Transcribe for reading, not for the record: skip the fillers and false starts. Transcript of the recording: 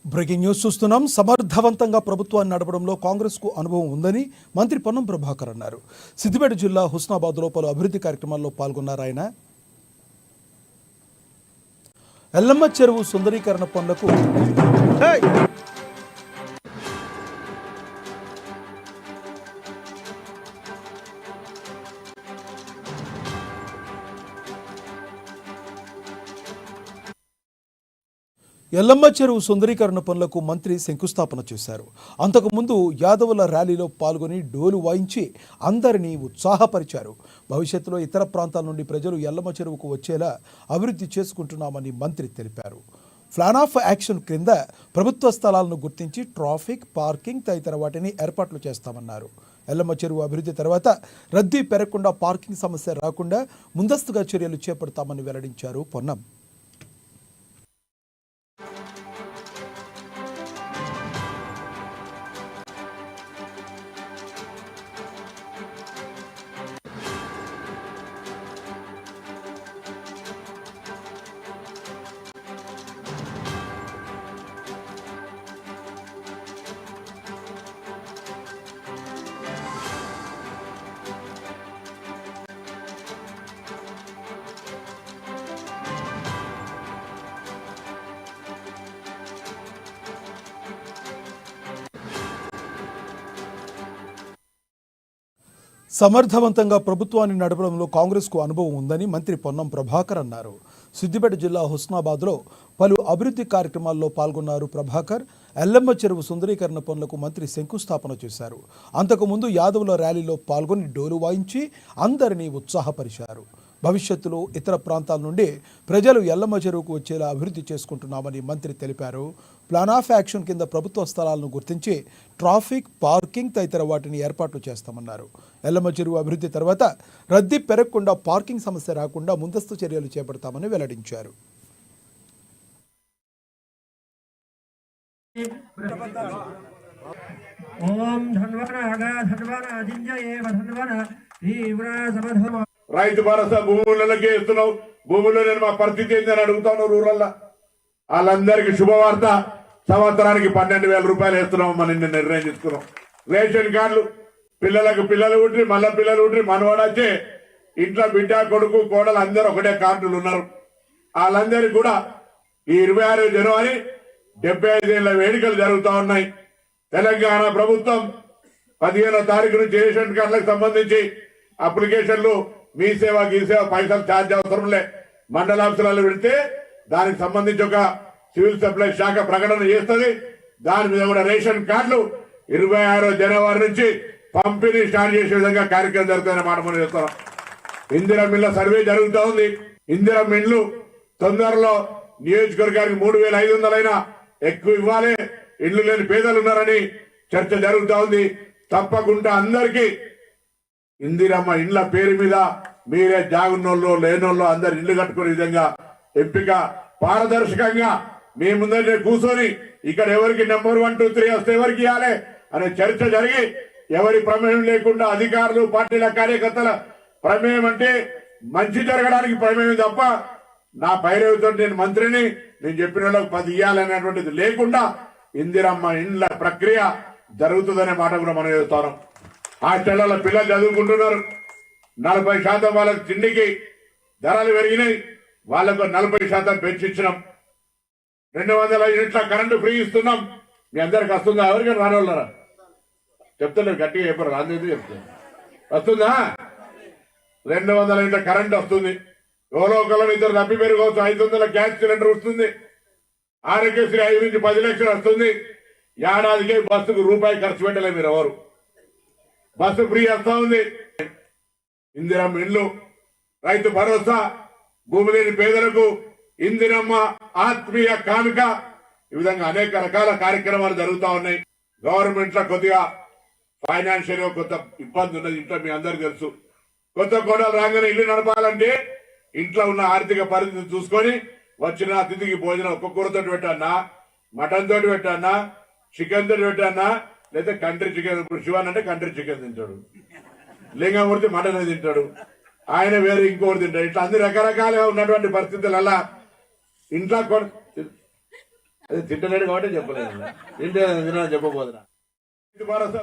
Breaking news చూస్తున్నాం. సమర్థవంతంగా ప్రభుత్వాన్ని నడపడంలో కాంగ్రెస్కు అనుభవం ఉందని మంత్రి పొన్నం ప్రభాకర్ అన్నారు. సిద్దిపేట జిల్లా హుస్నాబాద్లో పలు అభివృద్ధి కార్యక్రమాల్లో పాల్గొన్నారు ఆయన. ఎల్లమ్మ చెరువు సుందరీకరణ పనులకు ఎల్లమ్మ చెరువు సుందరీకరణ పనులకు మంత్రి శంకుస్థాపన చేశారు. అంతకుముందు యాదవుల ర్యాలీలో పాల్గొని డోలు వాయించి అందరినీ ఉత్సాహపరిచారు. భవిష్యత్తులో ఇతర ప్రాంతాల నుండి ప్రజలు ఎల్లమ్మ చెరువుకు వచ్చేలా అభివృద్ధి చేసుకుంటున్నామని మంత్రి తెలిపారు. ప్లాన్ ఆఫ్ యాక్షన్ క్రింద ప్రభుత్వ స్థలాలను గుర్తించి ట్రాఫిక్, పార్కింగ్ తదితర వాటిని ఏర్పాట్లు చేస్తామన్నారు. ఎల్లమ్మ చెరువు అభివృద్ధి తర్వాత రద్దీ పెరగకుండా, పార్కింగ్ సమస్య రాకుండా ముందస్తుగా చర్యలు చేపడతామని వెల్లడించారు పొన్నం. సమర్థవంతంగా ప్రభుత్వాన్ని నడపడంలో కాంగ్రెస్కు అనుభవం ఉందని మంత్రి పొన్నం ప్రభాకర్ అన్నారు. సిద్దిపేట జిల్లా హుస్నాబాద్లో పలు అభివృద్ధి కార్యక్రమాల్లో పాల్గొన్నారు ప్రభాకర్. ఎల్లమ్మ చెరువు సుందరీకరణ పనులకు మంత్రి శంకుస్థాపన చేశారు. అంతకుముందు యాదవుల ర్యాలీలో పాల్గొని డోలు వాయించి అందరినీ ఉత్సాహపరిచారు. భవిష్యత్తులో ఇతర ప్రాంతాల నుండి ప్రజలు ఎల్లమ్మ చెరువుకు వచ్చేలా అభివృద్ధి చేసుకుంటున్నామని మంత్రి తెలిపారు. ప్లాన్ ఆఫ్ యాక్షన్ కింద ప్రభుత్వ స్థలాలను గుర్తించి ట్రాఫిక్, పార్కింగ్ తదితర వాటిని ఏర్పాట్లు చేస్తామన్నారు. ఎల్లమ్మ చెరువు అభివృద్ధి తర్వాత రద్దీ పెరగకుండా, పార్కింగ్ సమస్య రాకుండా ముందస్తు చర్యలు చేపడతామని వెల్లడించారు. రైతు భరోసా భూములకే ఇస్తున్నావు, భూముల్లో నేను మా పరిస్థితి ఏంటని అడుగుతాను. ఊరల్లా వాళ్ళందరికీ శుభవార్త, సంవత్సరానికి 12,000 రూపాయలు వేస్తున్నాం. మనం నిన్న నిర్ణయం తీసుకున్నాం. రేషన్ కార్డులు పిల్లలకు పిల్లలు ఉంటే, మళ్ళా పిల్లలు ఉంటే మనవాడొచ్చే ఇంట్లో బిడ్డ, కొడుకు, కోడలు అందరూ ఒకటే కార్డులు ఉన్నారు. వాళ్ళందరికీ కూడా ఈ 26 జనవరి 75 ఏళ్ల వేడుకలు జరుగుతూ ఉన్నాయి. తెలంగాణ ప్రభుత్వం 15వ తారీఖు నుంచి రేషన్ కార్డులకు సంబంధించి అప్లికేషన్లు మీ సేవ, ఈ సేవ పైసలు ఛార్జ్ అవసరం లే, మండల ఆఫీసులలో పెడితే దానికి సంబంధించి ఒక సివిల్ సప్లై శాఖ ప్రకటన చేస్తుంది. దాని మీద కూడా రేషన్ కార్డులు 26 జనవరి నుంచి పంపిణీ స్టార్ట్ చేసే విధంగా కార్యక్రమం జరుగుతుందని మాట మనం చేస్తున్నాం. ఇందిరమ్మ ఇళ్ల సర్వే జరుగుతూ ఉంది. ఇందిరమ్మ ఇండ్లు తొందరలో నియోజకవర్గానికి 3,500 అయినా ఎక్కువ ఇవ్వాలి. ఇళ్లు లేని పేదలు ఉన్నారని చర్చ జరుగుతూ ఉంది. తప్పకుండా అందరికీ ఇందిరమ్మ ఇండ్ల పేరు మీద మీరే జాగున్నోళ్ళు, లేనోళ్ళు అందరు ఇల్లు కట్టుకునే విధంగా ఎంపిక పారదర్శకంగా మీ ముందరే కూర్చొని ఇక్కడ ఎవరికి నెంబర్ 1, 2, 3 వస్తే ఎవరికి ఇవ్వాలి అనే చర్చ జరిగి, ఎవరి ప్రమేయం లేకుండా అధికారులు, పార్టీల కార్యకర్తల ప్రమేయం అంటే మంచి జరగడానికి ప్రమేయం తప్ప నా పైరవితో నేను మంత్రిని, నేను చెప్పిన వాళ్ళకి 10 ఇవ్వాలనేటువంటిది లేకుండా ఇందిరమ్మ ఇండ్ల ప్రక్రియ జరుగుతుందనే మాట కూడా మనం చేస్తాం. హాస్టళ్లలో పిల్లలు చదువుకుంటున్నారు. 40% వాళ్ళకి తిండికి ధరలు పెరిగినాయి. వాళ్లకు 40% పెంచిచ్చినాం. 200 యూనిట్ల కరెంటు ఫ్రీ ఇస్తున్నాం. మీ అందరికి వస్తుందా? ఎవరికైనా రానోళ్ళరా చెప్తాను, గట్టిగా చెప్పారు. రాందేది చెప్తాను. వస్తుందా? 200 యూనిట్ల కరెంట్ వస్తుంది. ఎవరో ఒకళ్ళని ఇద్దరు తప్పి పెరుగవచ్చు. 500 గ్యాస్ సిలిండర్ వస్తుంది. ఆరోగ్యశ్రీ 5 నుంచి 10 లక్షలు వస్తుంది. ఏడాదికి బస్సుకు రూపాయి ఖర్చు పెట్టలే మీరు ఎవరు. బస్సు ఫ్రీ వస్తా ఉంది. ఇందిరమ్మ ఇండ్లు, రైతు భరోసా, భూమి లేని పేదలకు ఇందిరమ్మ ఆత్మీయ కానుక, ఈ విధంగా అనేక రకాల కార్యక్రమాలు జరుగుతూ ఉన్నాయి. గవర్నమెంట్ లో కొద్దిగా ఫైనాన్షియల్ గా కొంత ఇబ్బంది ఉన్నది. ఇంట్లో మీ అందరికి తెలుసు. కొత్త కోడలు రాగానే ఇల్లు నడపాలంటే ఇంట్లో ఉన్న ఆర్థిక పరిస్థితి చూసుకొని వచ్చిన అతిథికి భోజనం ఒక్క కూరతో పెట్టానా, మటన్ తోటి పెట్టానా, చికెన్ తోటి పెట్టానా, లేదా కంట్రీ చికెన్. ఇప్పుడు శివాన్ అంటే కంట్రీ చికెన్ తింటాడు, లింగమూర్తి మటన్ తింటాడు, ఆయన వేరే ఇంకోటి తింటాడు. ఇట్లా అన్ని రకరకాలుగా ఉన్నటువంటి పరిస్థితులలో ఇంట్లో అది తింటలేడు కాబట్టి చెప్పలేదు. తింటే చెప్పబోతున్నా. రైతు భరోసా